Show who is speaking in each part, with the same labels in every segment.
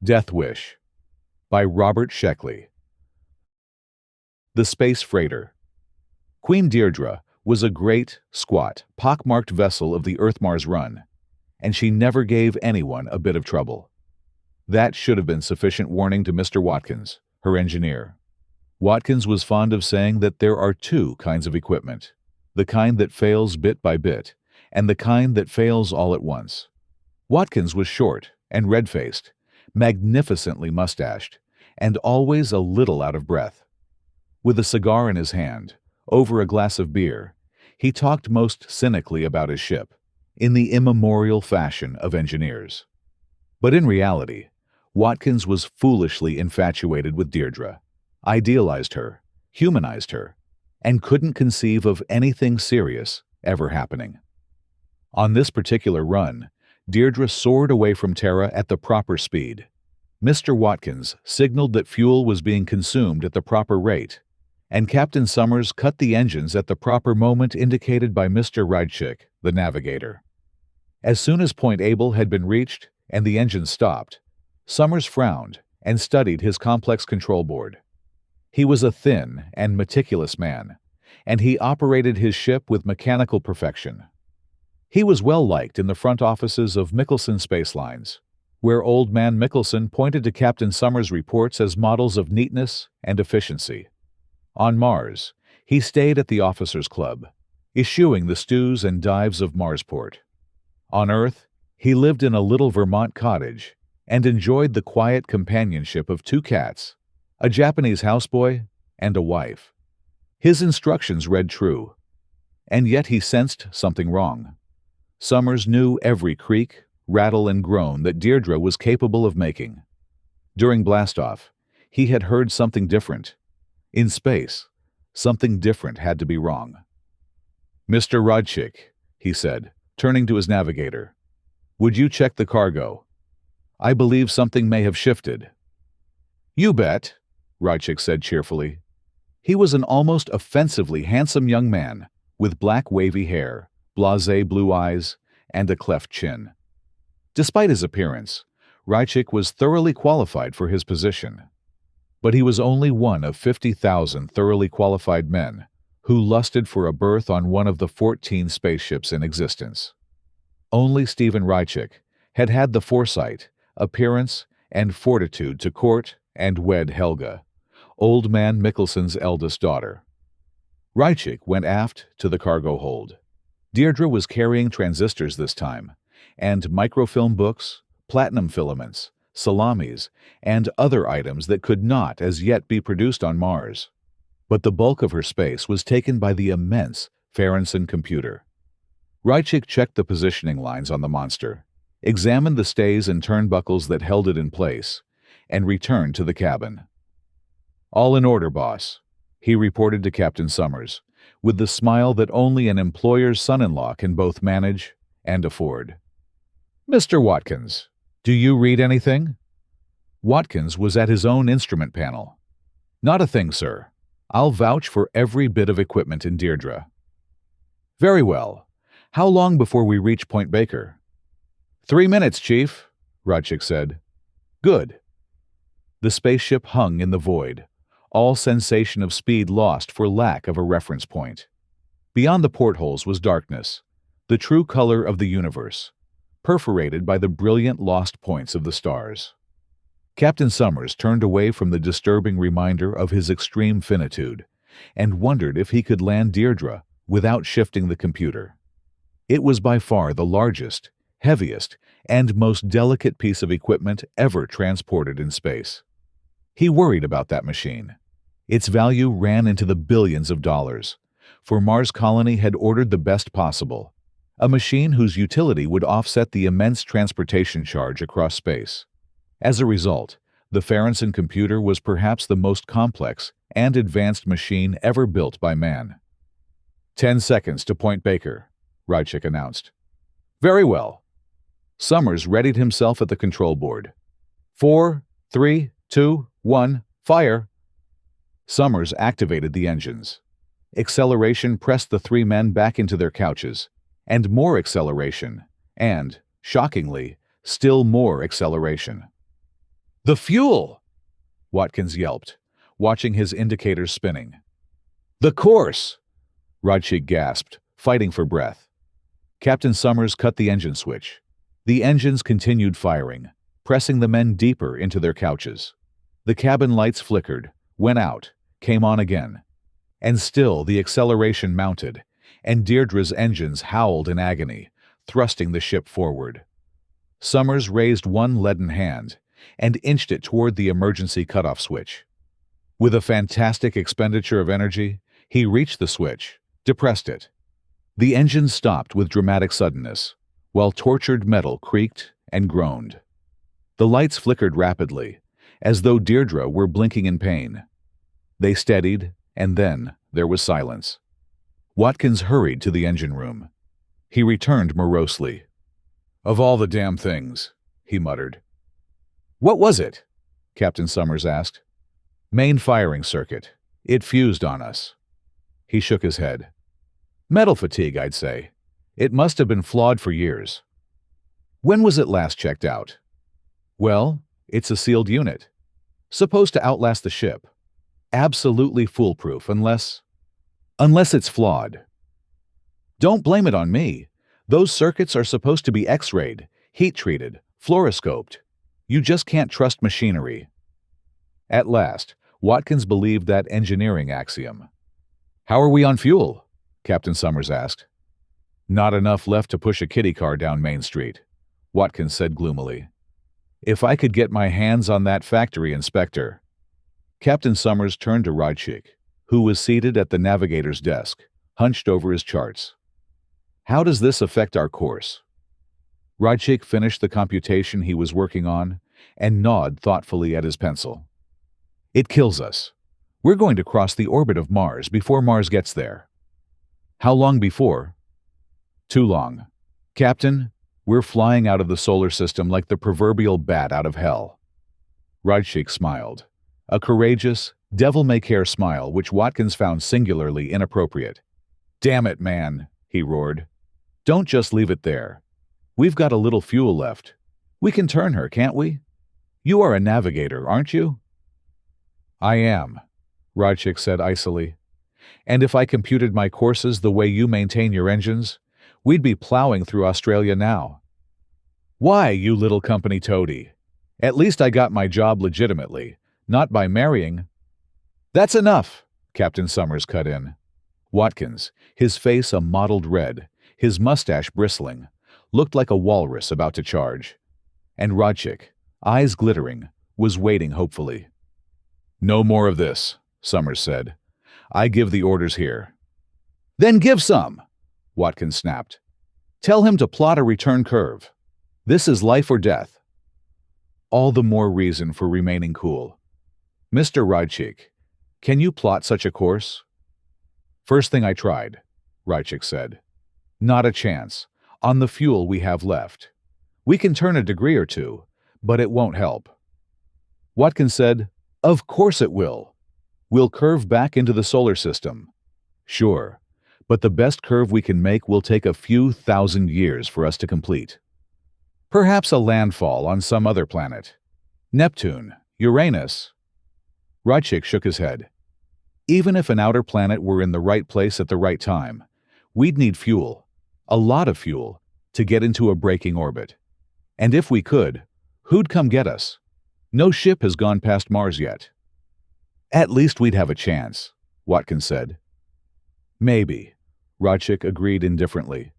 Speaker 1: Death Wish by Robert Sheckley. The Space Freighter. Queen Deirdre was a great, squat, pockmarked vessel of the Earth-Mars run, and she never gave anyone a bit of trouble. That should have been sufficient warning to Mr. Watkins, her engineer. Watkins was fond of saying that there are two kinds of equipment, the kind that fails bit by bit, and the kind that fails all at once. Watkins was short and red-faced, magnificently mustached, and always a little out of breath. With a cigar in his hand, over a glass of beer, he talked most cynically about his ship, in the immemorial fashion of engineers. But in reality, Watkins was foolishly infatuated with Deirdre, idealized her, humanized her, and couldn't conceive of anything serious ever happening. On this particular run, Deirdre soared away from Terra at the proper speed. Mr. Watkins signaled that fuel was being consumed at the proper rate, and Captain Summers cut the engines at the proper moment indicated by Mr. Rychik, the navigator. As soon as Point Able had been reached and the engines stopped, Summers frowned and studied his complex control board. He was a thin and meticulous man, and he operated his ship with mechanical perfection. He was well liked in the front offices of Michelson Space Lines, where Old Man Michelson pointed to Captain Summers' reports as models of neatness and efficiency. On Mars, he stayed at the Officers' Club, eschewing the stews and dives of Marsport. On Earth, he lived in a little Vermont cottage and enjoyed the quiet companionship of two cats, a Japanese houseboy, and a wife. His instructions read true, and yet he sensed something wrong. Summers knew every creak, rattle, and groan that Deirdre was capable of making. During blastoff, he had heard something different. In space, something different had to be wrong. "Mr. Rodchik," he said, turning to his navigator, "would you check the cargo? I believe something may have shifted." "You bet," Rodchik said cheerfully. He was an almost offensively handsome young man with black wavy hair, blasé blue eyes, and a cleft chin. Despite his appearance, Rychik was thoroughly qualified for his position. But he was only one of 50,000 thoroughly qualified men who lusted for a berth on one of the 14 spaceships in existence. Only Stephen Rychik had had the foresight, appearance, and fortitude to court and wed Helga, Old Man Mickelson's eldest daughter. Rychik went aft to the cargo hold. Deirdre was carrying transistors this time, and microfilm books, platinum filaments, salamis, and other items that could not as yet be produced on Mars. But the bulk of her space was taken by the immense Ferenson computer. Rychik checked the positioning lines on the monster, examined the stays and turnbuckles that held it in place, and returned to the cabin. "All in order, boss," he reported to Captain Summers, with the smile that only an employer's son-in-law can both manage and afford. "Mr. Watkins, do you read anything?" Watkins was at his own instrument panel. "Not a thing, sir. I'll vouch for every bit of equipment in Deirdre." "Very well. How long before we reach Point Baker?" 3 minutes, Chief," Rodchik said. "Good." The spaceship hung in the void, all sensation of speed lost for lack of a reference point. Beyond the portholes was darkness, the true color of the universe, perforated by the brilliant lost points of the stars. Captain Summers turned away from the disturbing reminder of his extreme finitude and wondered if he could land Deirdre without shifting the computer. It was by far the largest, heaviest, and most delicate piece of equipment ever transported in space. He worried about that machine. Its value ran into the billions of dollars, for Mars Colony had ordered the best possible, a machine whose utility would offset the immense transportation charge across space. As a result, the Ferenson computer was perhaps the most complex and advanced machine ever built by man. 10 seconds to Point Baker," Rychik announced. "Very well." Summers readied himself at the control board. 4, 3, 2, 1, fire! Summers activated the engines. Acceleration pressed the three men back into their couches, and more acceleration, and, shockingly, still more acceleration. The fuel! Watkins yelped, watching his indicators spinning. The course! Rodchik gasped, fighting for breath. Captain Summers cut the engine switch. The engines continued firing, pressing the men deeper into their couches. The cabin lights flickered, went out, came on again. And still the acceleration mounted, and Deirdre's engines howled in agony, thrusting the ship forward. Summers raised one leaden hand and inched it toward the emergency cutoff switch. With a fantastic expenditure of energy, he reached the switch, depressed it. The engine stopped with dramatic suddenness, while tortured metal creaked and groaned. The lights flickered rapidly, as though Deirdre were blinking in pain. They steadied, and then there was silence. Watkins hurried to the engine room. He returned morosely. "Of all the damn things," he muttered. "What was it?" Captain Summers asked. "Main firing circuit. It fused on us." He shook his head. "Metal fatigue, I'd say. It must have been flawed for years." "When was it last checked out?" "Well, it's a sealed unit. Supposed to outlast the ship. Absolutely foolproof unless it's flawed." "Don't blame it on me. Those circuits are supposed to be X-rayed, heat-treated, fluoroscoped. You just can't trust machinery." At last, Watkins believed that engineering axiom. "How are we on fuel?" Captain Summers asked. "Not enough left to push a kiddie car down Main Street," Watkins said gloomily. "If I could get my hands on that factory inspector." Captain Summers turned to Rodchik, who was seated at the navigator's desk, hunched over his charts. "How does this affect our course?" Rodchik finished the computation he was working on and gnawed thoughtfully at his pencil. "It kills us. We're going to cross the orbit of Mars before Mars gets there." "How long before?" "Too long. Captain, we're flying out of the solar system like the proverbial bat out of hell." Rodchik smiled, a courageous, devil-may-care smile which Watkins found singularly inappropriate. "Damn it, man," he roared. "Don't just leave it there. We've got a little fuel left. We can turn her, can't we? You are a navigator, aren't you?" "I am," Rodchik said icily. "And if I computed my courses the way you maintain your engines, we'd be plowing through Australia now." "Why, you little company toady? At least I got my job legitimately, not by marrying—" "That's enough," Captain Summers cut in. Watkins, his face a mottled red, his mustache bristling, looked like a walrus about to charge. And Rodchik, eyes glittering, was waiting hopefully. "No more of this," Summers said. "I give the orders here." "Then give some," Watkins snapped. "Tell him to plot a return curve. This is life or death." All the more reason for remaining cool. "Mr. Rodchik, can you plot such a course?" "First thing I tried," Rodchik said. "Not a chance, on the fuel we have left. We can turn a degree or two, but it won't help." Watkins said, "Of course it will. We'll curve back into the solar system." "Sure, but the best curve we can make will take a few thousand years for us to complete. Perhaps a landfall on some other planet. Neptune, Uranus." Rodchik shook his head. "Even if an outer planet were in the right place at the right time, we'd need fuel, a lot of fuel, to get into a braking orbit. And if we could, who'd come get us? No ship has gone past Mars yet." "At least we'd have a chance," Watkins said. "Maybe," Rodchik agreed indifferently.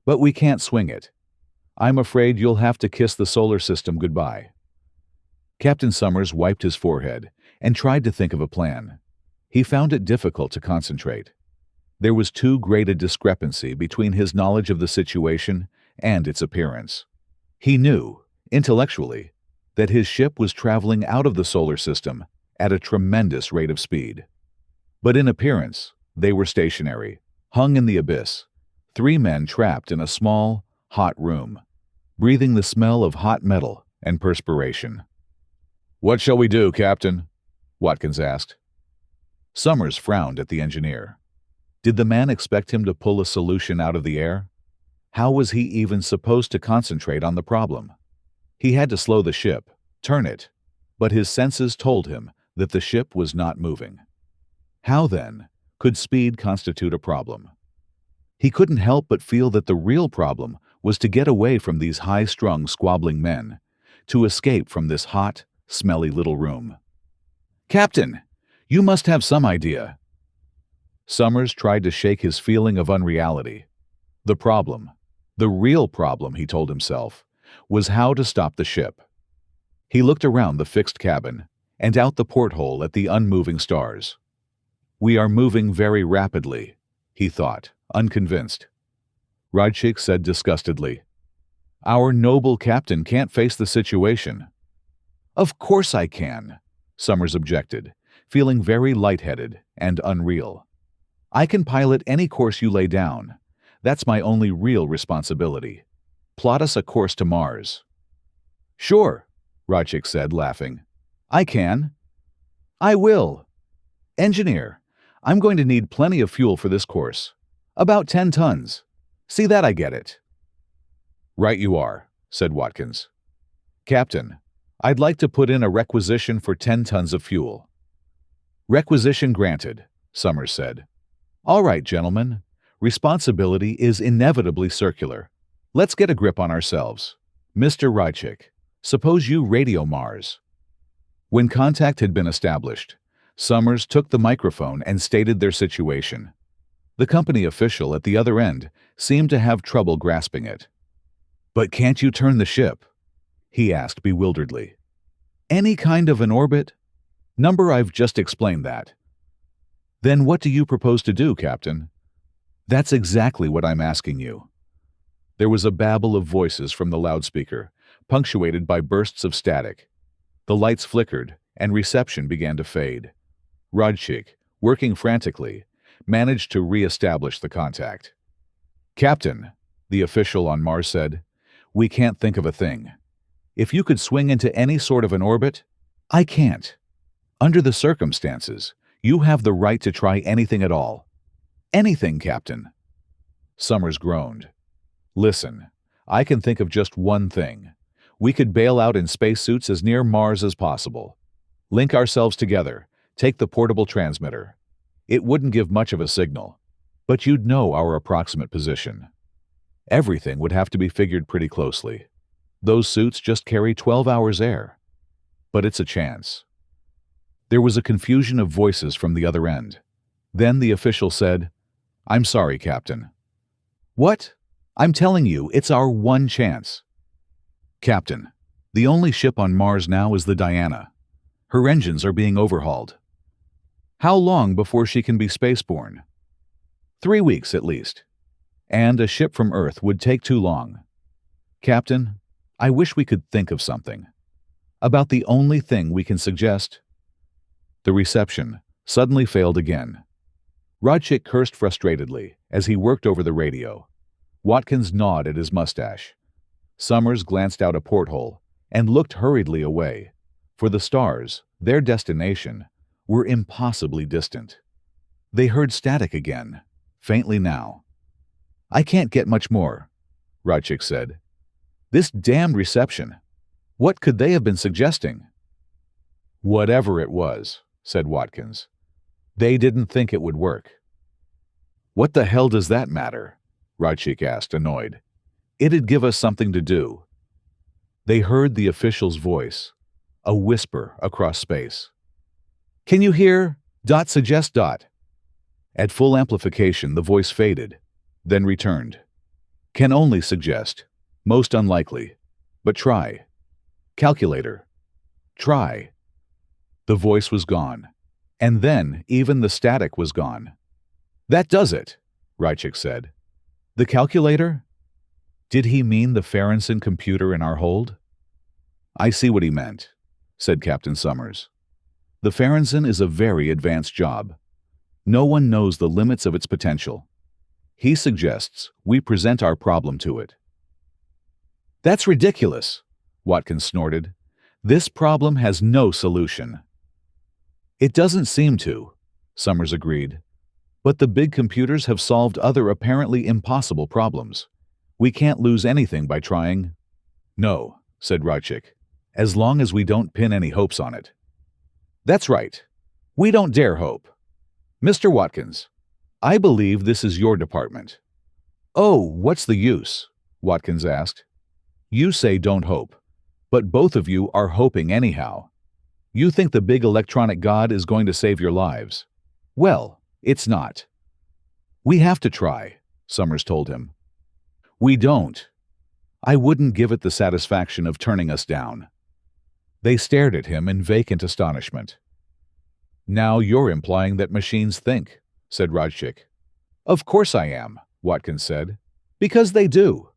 Speaker 1: "But we can't swing it. I'm afraid you'll have to kiss the solar system goodbye." Captain Summers wiped his forehead and tried to think of a plan. He found it difficult to concentrate. There was too great a discrepancy between his knowledge of the situation and its appearance. He knew, intellectually, that his ship was traveling out of the solar system at a tremendous rate of speed. But in appearance, they were stationary, hung in the abyss, three men trapped in a small, hot room, breathing the smell of hot metal and perspiration. "What shall we do, Captain?" Watkins asked. Summers frowned at the engineer. Did the man expect him to pull a solution out of the air? How was he even supposed to concentrate on the problem? He had to slow the ship, turn it. but his senses told him that the ship was not moving. How, then, could speed constitute a problem? He couldn't help but feel that the real problem was to get away from these high-strung, squabbling men, to escape from this hot, smelly little room. "Captain, you must have some idea." Summers tried to shake his feeling of unreality. The problem, the real problem, he told himself, was how to stop the ship. He looked around the fixed cabin and out the porthole at the unmoving stars. "We are moving very rapidly," he thought, unconvinced. Radchik said disgustedly, "Our noble captain can't face the situation." "Of course I can," Summers objected, feeling very lightheaded and unreal. "I can pilot any course you lay down. That's my only real responsibility. Plot us a course to Mars." "Sure," Radchik said, laughing. "I can. I will. Engineer, I'm going to need plenty of fuel for this course. About 10 tons. See that I get it." "Right you are," said Watkins. "Captain, I'd like to put in a requisition for 10 tons of fuel." "Requisition granted," Summers said. "All right, gentlemen. Responsibility is inevitably circular. Let's get a grip on ourselves. Mr. Radchik, suppose you radio Mars." When contact had been established, Summers took the microphone and stated their situation. The company official at the other end seemed to have trouble grasping it. "But can't you turn the ship?" he asked bewilderedly. "Any kind of an orbit? Number, I've just explained that." "Then what do you propose to do, Captain?" "That's exactly what I'm asking you." There was a babble of voices from the loudspeaker, punctuated by bursts of static. The lights flickered, and reception began to fade. Radchik, working frantically, managed to re-establish the contact. "Captain," the official on Mars said, "we can't think of a thing. If you could swing into any sort of an orbit—" "I can't. Under the circumstances, you have the right to try anything at all." "Anything, Captain." Summers groaned. "Listen, I can think of just one thing. We could bail out in spacesuits as near Mars as possible. Link ourselves together, take the portable transmitter. It wouldn't give much of a signal, but you'd know our approximate position. Everything would have to be figured pretty closely. Those suits just carry 12 hours air. But it's a chance." There was a confusion of voices from the other end. Then the official said, "I'm sorry, Captain." "What? I'm telling you, it's our one chance." "Captain, the only ship on Mars now is the Diana. Her engines are being overhauled." "How long before she can be spaceborne?" 3 weeks at least. And a ship from Earth would take too long. "Captain, I wish we could think of something. About the only thing we can suggest." The reception suddenly failed again. Radchik cursed frustratedly as he worked over the radio. Watkins gnawed at his mustache. Summers glanced out a porthole and looked hurriedly away, for the stars, their destination, were impossibly distant. They heard static again, faintly now. "I can't get much more," Radchik said. "This damned reception. What could they have been suggesting?" "Whatever it was," said Watkins. "They didn't think it would work." "What the hell does that matter?" Radchik asked, annoyed. "It'd give us something to do." They heard the official's voice, a whisper across space. "Can you hear? Suggest. At full amplification, the voice faded, then returned. "Can only suggest. Most unlikely. But try. Calculator. Try." The voice was gone, and then even the static was gone. "That does it," Radchik said. "The calculator?" Did he mean the Ferensen computer in our hold? "I see what he meant," said Captain Summers. "The Ferensen is a very advanced job. No one knows the limits of its potential. He suggests we present our problem to it." "That's ridiculous," Watkins snorted. "This problem has no solution." "It doesn't seem to," Summers agreed. "But the big computers have solved other apparently impossible problems. We can't lose anything by trying." "No," said Radchik. as long as we don't pin any hopes on it. That's right. We don't dare hope. Mr. Watkins, I believe this is your department. Oh, what's the use? Watkins asked. You say don't hope, but both of you are hoping anyhow. You think the big electronic god is going to save your lives. Well, it's not. We have to try, Summers told him. We don't. I wouldn't give it the satisfaction of turning us down. They stared at him in vacant astonishment. Now you're implying that machines think, said Rajchik. Of course I am, Watkins said. Because they do.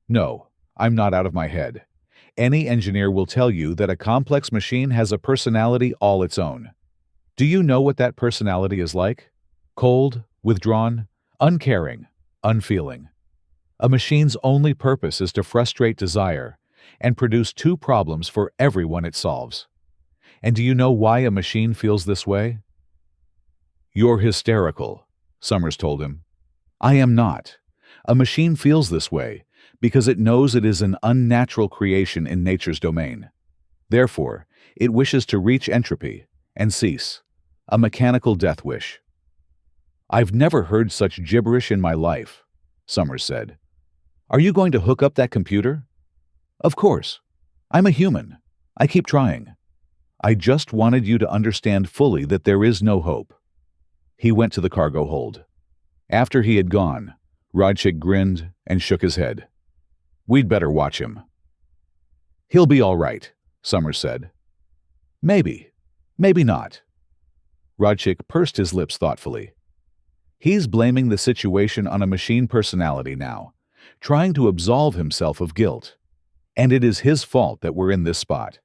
Speaker 1: No, I'm not out of my head. Any engineer will tell you that a complex machine has a personality all its own. Do you know what that personality is like? Cold, withdrawn, uncaring, unfeeling. A machine's only purpose is to frustrate desire and produce two problems for everyone it solves. And do you know why a machine feels this way? You're hysterical, Summers told him. I am not. A machine feels this way because it knows it is an unnatural creation in nature's domain. Therefore, it wishes to reach entropy and cease, a mechanical death wish. I've never heard such gibberish in my life, Summers said. Are you going to hook up that computer? Of course. I'm a human. I keep trying. I just wanted you to understand fully that there is no hope. He went to the cargo hold. After he had gone, Rajchik grinned and shook his head. We'd better watch him. He'll be all right, Summers said. Maybe. Maybe not. Rajchik pursed his lips thoughtfully. He's blaming the situation on a machine personality now, trying to absolve himself of guilt. And it is his fault that we're in this spot.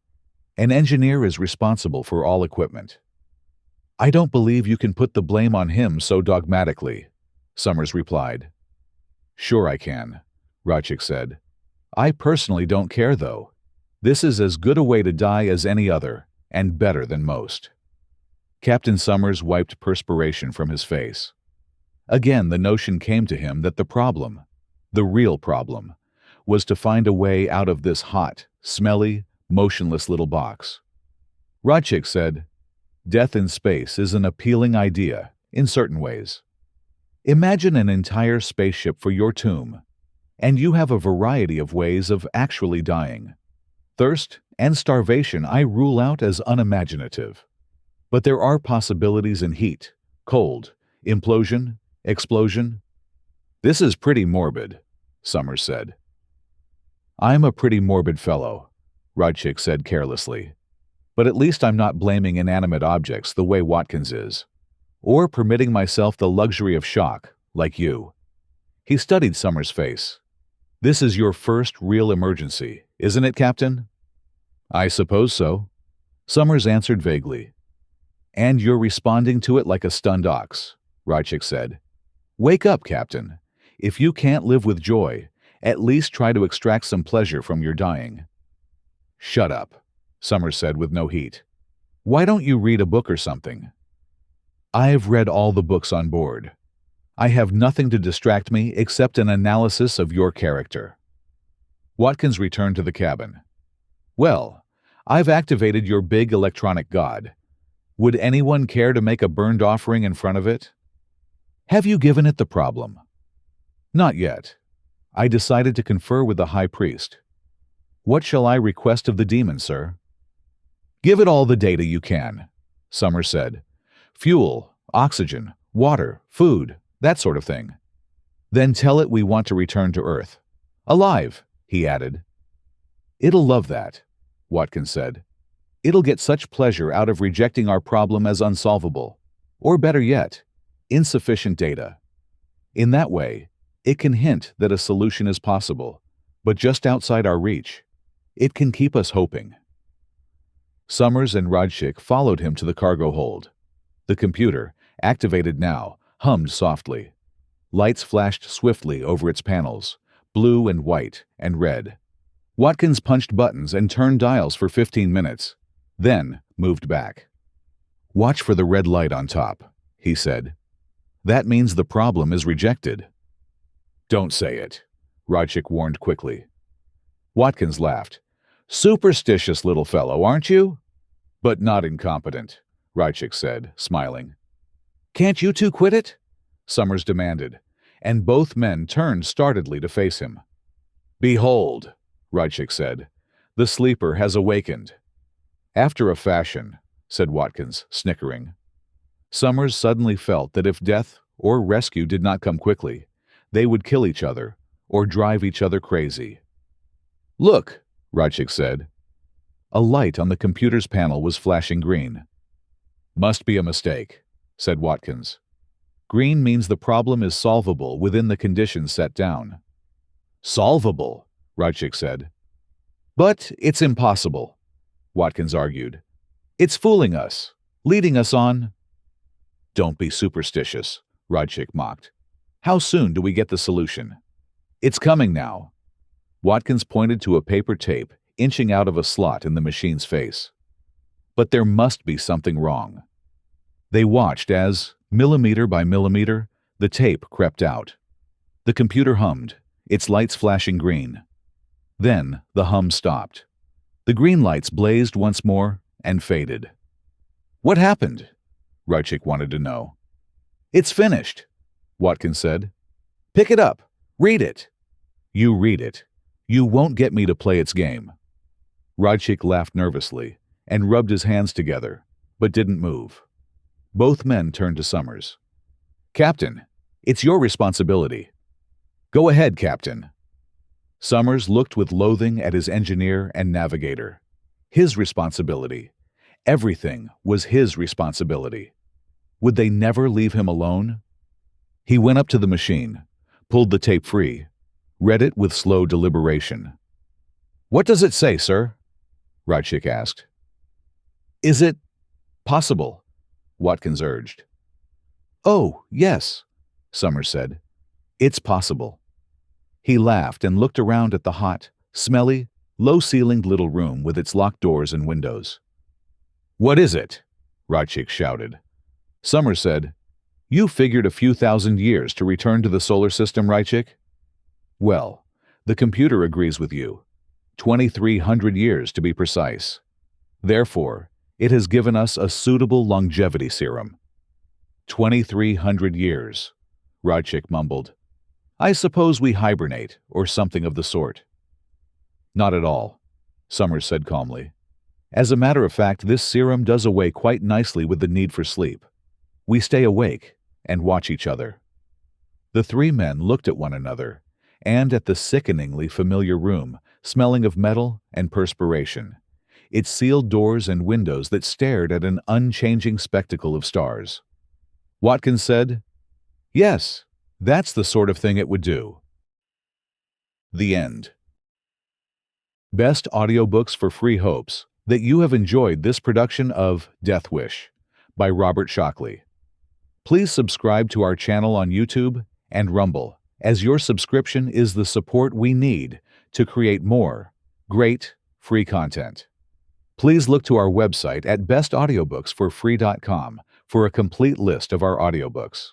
Speaker 1: An engineer is responsible for all equipment. I don't believe you can put the blame on him so dogmatically, Summers replied. Sure I can, Rajchik said. I personally don't care, though. This is as good a way to die as any other, and better than most. Captain Summers wiped perspiration from his face. Again, the notion came to him that the problem, the real problem, was to find a way out of this hot, smelly, motionless little box. Rajchik said, Death in space is an appealing idea, in certain ways. Imagine an entire spaceship for your tomb, and you have a variety of ways of actually dying. Thirst and starvation I rule out as unimaginative. But there are possibilities in heat, cold, implosion, explosion. This is pretty morbid, Summers said. I'm a pretty morbid fellow, Rajchik said carelessly. But at least I'm not blaming inanimate objects the way Watkins is, or permitting myself the luxury of shock, like you. He studied Summers' face. This is your first real emergency, isn't it, Captain? I suppose so, Summers answered vaguely. And you're responding to it like a stunned ox, Rajchik said. Wake up, Captain. If you can't live with joy, at least try to extract some pleasure from your dying. Shut up, Summers said with no heat. Why don't you read a book or something? I've read all the books on board. I have nothing to distract me except an analysis of your character. Watkins returned to the cabin. Well, I've activated your big electronic god. Would anyone care to make a burned offering in front of it? Have you given it the problem? Not yet. I decided to confer with the high priest. What shall I request of the demon, sir? Give it all the data you can, Summers said. Fuel, oxygen, water, food, that sort of thing. Then tell it we want to return to Earth. Alive, he added. It'll love that, Watkins said. It'll get such pleasure out of rejecting our problem as unsolvable, or better yet, insufficient data. In that way, it can hint that a solution is possible, but just outside our reach. It can keep us hoping. Summers and Rajchik followed him to the cargo hold. The computer, activated now, hummed softly. Lights flashed swiftly over its panels, blue and white and red. Watkins punched buttons and turned dials for 15 minutes, then moved back. Watch for the red light on top, he said. That means the problem is rejected. Don't say it, Rajchik warned quickly. Watkins laughed. Superstitious little fellow, aren't you? But not incompetent, Rychik said, smiling. Can't you two quit it? Summers demanded, and both men turned startedly to face him. Behold, Rychik said, the sleeper has awakened. After a fashion, said Watkins, snickering. Summers suddenly felt that if death or rescue did not come quickly, they would kill each other or drive each other crazy. Look, Rychik said. A light on the computer's panel was flashing green. Must be a mistake, said Watkins. Green means the problem is solvable within the conditions set down. Solvable, Rychik said. But it's impossible, Watkins argued. It's fooling us, leading us on. Don't be superstitious, Rychik mocked. How soon do we get the solution? It's coming now. Watkins pointed to a paper tape inching out of a slot in the machine's face. But there must be something wrong. They watched as, millimeter by millimeter, the tape crept out. The computer hummed, its lights flashing green. Then the hum stopped. The green lights blazed once more and faded. What happened? Rychik wanted to know. It's finished, Watkins said. Pick it up. Read it. You read it. You won't get me to play its game. Rychik laughed nervously and rubbed his hands together, but didn't move. Both men turned to Summers. Captain, it's your responsibility. Go ahead, Captain. Summers looked with loathing at his engineer and navigator. His responsibility. Everything was his responsibility. Would they never leave him alone? He went up to the machine, pulled the tape free, read it with slow deliberation. What does it say, sir? Rychik asked. Is it possible? Watkins urged. Oh, yes, Summers said. It's possible. He laughed and looked around at the hot, smelly, low-ceilinged little room with its locked doors and windows. What is it? Rychik shouted. Summers said, You figured a few thousand years to return to the solar system, Rychik? Well, the computer agrees with you. 2,300 years to be precise. Therefore, it has given us a suitable longevity serum. 2,300 years, Rychik mumbled. I suppose we hibernate, or something of the sort. Not at all, Summers said calmly. As a matter of fact, this serum does away quite nicely with the need for sleep. We stay awake and watch each other. The three men looked at one another, and at the sickeningly familiar room, smelling of metal and perspiration, its sealed doors and windows that stared at an unchanging spectacle of stars. Watkins said, Yes, that's the sort of thing it would do. The end. Best audiobooks for free hopes that you have enjoyed this production of Death Wish by Robert Sheckley. Please subscribe to our channel on YouTube and Rumble, as your subscription is the support we need to create more great free content. Please look to our website at bestaudiobooksforfree.com for a complete list of our audiobooks.